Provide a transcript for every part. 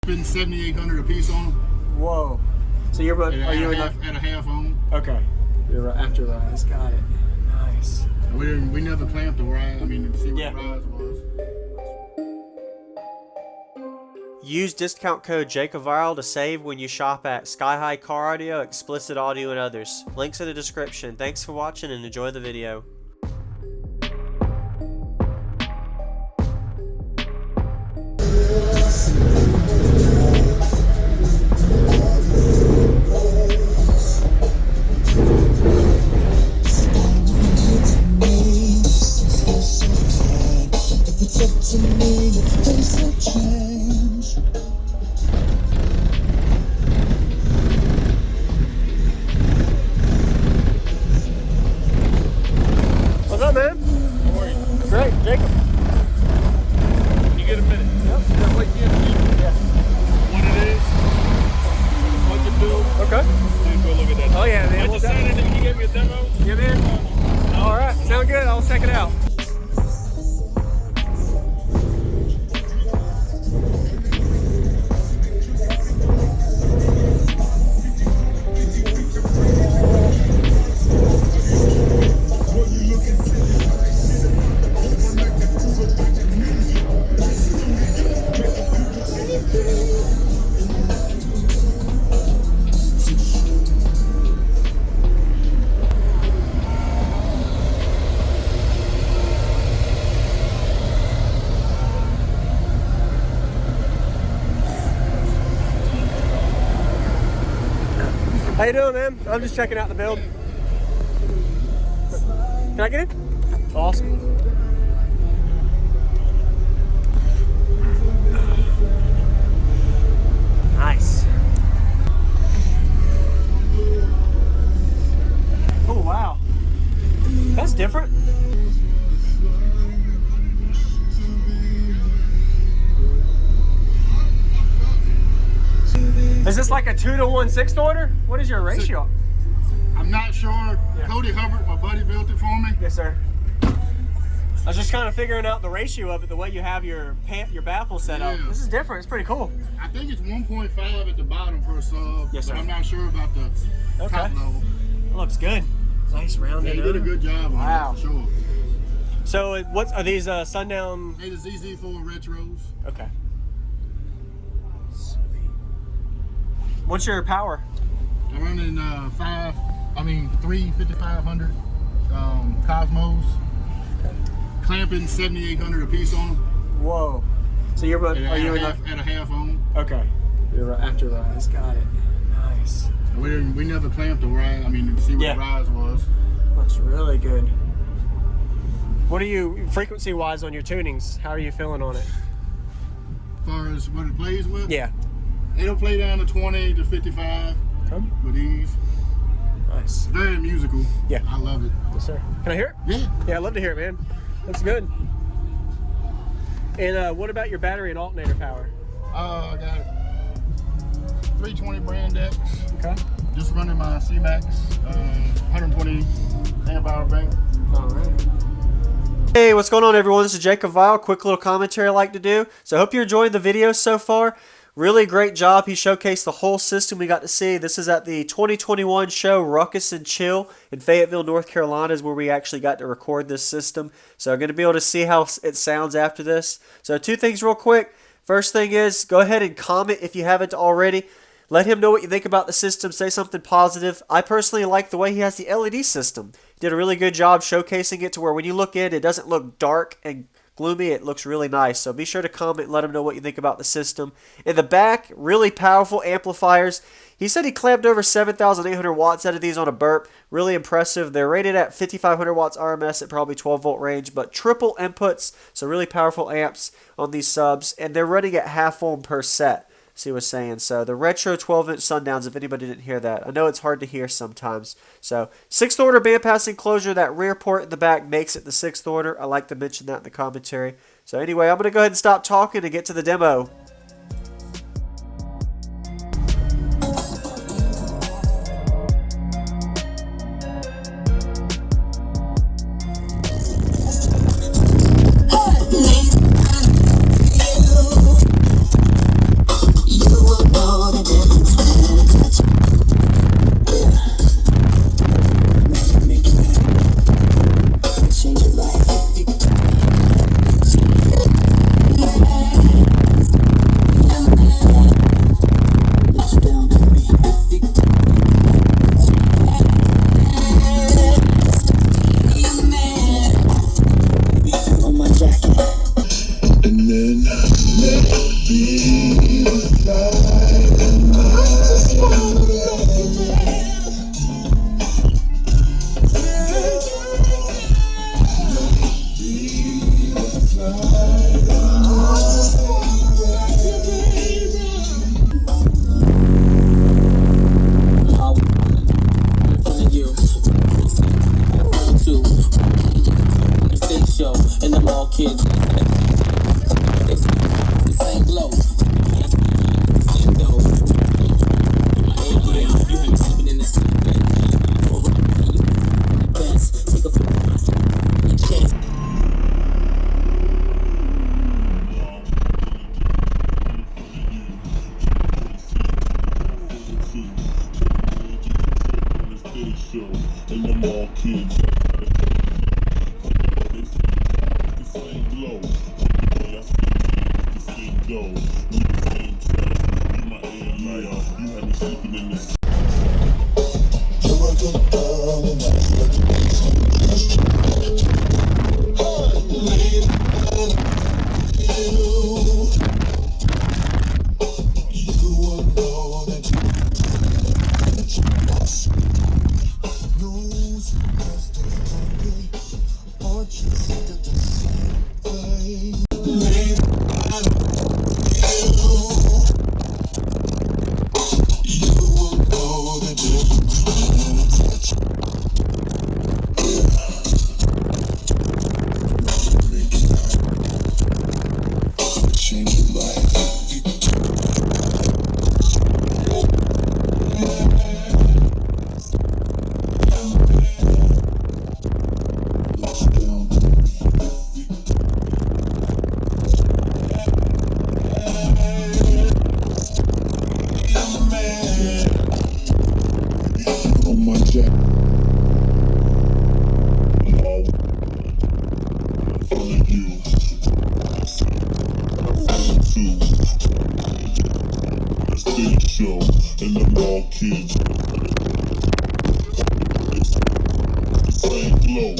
Been 7,800 a piece on them. Whoa. So you're at a half on. Okay. You're after rise. Got it. Nice. We never clamped the rise. I mean, to see what the rise was. Use discount code JacobViral to save when you shop at Sky High Car Audio, Explicit Audio, and others. Links in the description. Thanks for watching and enjoy the video. What's up, man? How are you? Great, Jacob. Can you get a minute? Yep. Yeah, wait, yeah. What it is? What to do? Okay. Dude, go look at that. Oh yeah, man. I just signed it and you gave me a demo. Yeah, man. All right. Sound good. I'll check it out. How you doing, man? I'm just checking out the build. Can I get in? Awesome. Nice. Oh, wow. That's different. Is this like a 2-to-1 6th order? What is your ratio? I'm not sure. Yeah. Cody Hubbard, my buddy, built it for me. Yes, sir. I was just kind of figuring out the ratio of it, the way you have your baffle set up. Yeah. This is different. It's pretty cool. I think it's 1.5 at the bottom per sub. Yes, sir. But I'm not sure about the top level. That looks good. Nice rounded. Yeah, you did a good job on wow. that for sure. So what are these Sundown? Made a ZZ4 retros. Okay. Sweet. What's your power? I'm running 3 5500 Cosmos. Clamping 7,800 a piece on them. Whoa. So you're at a half on. Okay. You're after rise. Got it. Nice. We never clamped the rise. I mean, to see what the rise was. Looks really good. What are you frequency wise on your tunings? How are you feeling on it? As far as what it plays with? Yeah. It'll play down to 20 to 55 with ease. Nice. Very musical. Yeah. I love it. Yes, sir. Can I hear it? Yeah. Yeah, I'd love to hear it, man. Looks good. And what about your battery and alternator power? I got 320 brand X. Okay. Just running my C-Max 120 amp hour bank. All right. Hey, what's going on, everyone? This is JacobViral. Quick little commentary I like to do. So I hope you're enjoying the video so far. Really great job. He showcased the whole system we got to see. This is at the 2021 show Ruckus and Chill in Fayetteville, North Carolina is where we actually got to record this system. So I'm going to be able to see how it sounds after this. So two things real quick. First thing is, go ahead and comment if you haven't already. Let him know what you think about the system. Say something positive. I personally like the way he has the LED system. He did a really good job showcasing it to where when you look in, it doesn't look dark and gloomy. It looks really nice. So be sure to comment and let him know what you think about the system. In the back, really powerful amplifiers. He said he clamped over 7,800 watts out of these on a BURP. Really impressive. They're rated at 5,500 watts RMS at probably 12 volt range, but triple inputs, so really powerful amps on these subs, and they're running at half ohm per set. See what I was saying. So the retro 12-inch Sundowns, if anybody didn't hear that. I know it's hard to hear sometimes. So 6th order bandpass enclosure, that rear port in the back makes it the 6th order. I like to mention that in the commentary. So anyway, I'm going to go ahead and stop talking and get to the demo. kids. The same glow. Yeah, the same dough. We the same time. You my AI. You had me sleeping in this. Show and them all kids. The same glow.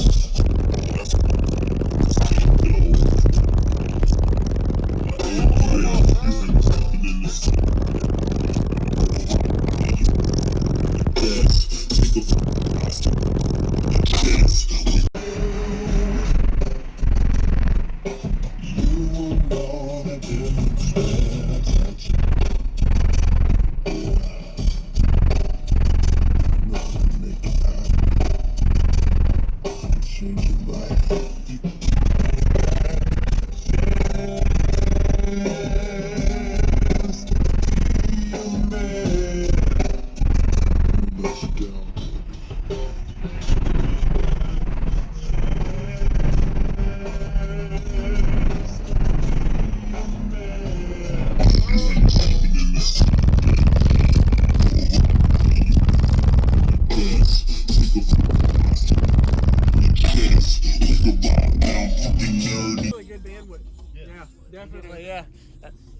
Definitely, yeah.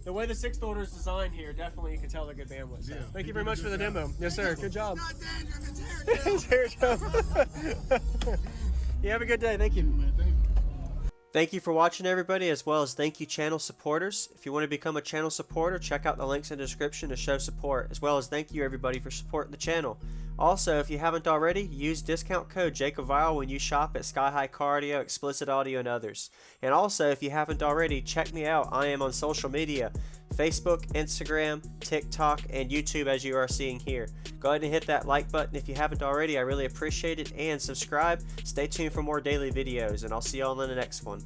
The way the 6th order is designed here, definitely you can tell they're good bandwidth. So. Thank you very much for the demo. Yes, sir. Good job. It's hair job. You have a good day. Thank you. Thank you for watching, everybody, as well as thank you channel supporters. If you want to become a channel supporter, check out the links in the description to show support, as well as thank you everybody for supporting the channel. Also, if you haven't already, use discount code JacobViral when you shop at Sky High Cardio, Explicit Audio, and others. And also, if you haven't already, check me out. I am on social media, Facebook, Instagram, TikTok, and YouTube, as you are seeing here. Go ahead and hit that like button if you haven't already. I really appreciate it. And subscribe. Stay tuned for more daily videos, and I'll see you all in the next one.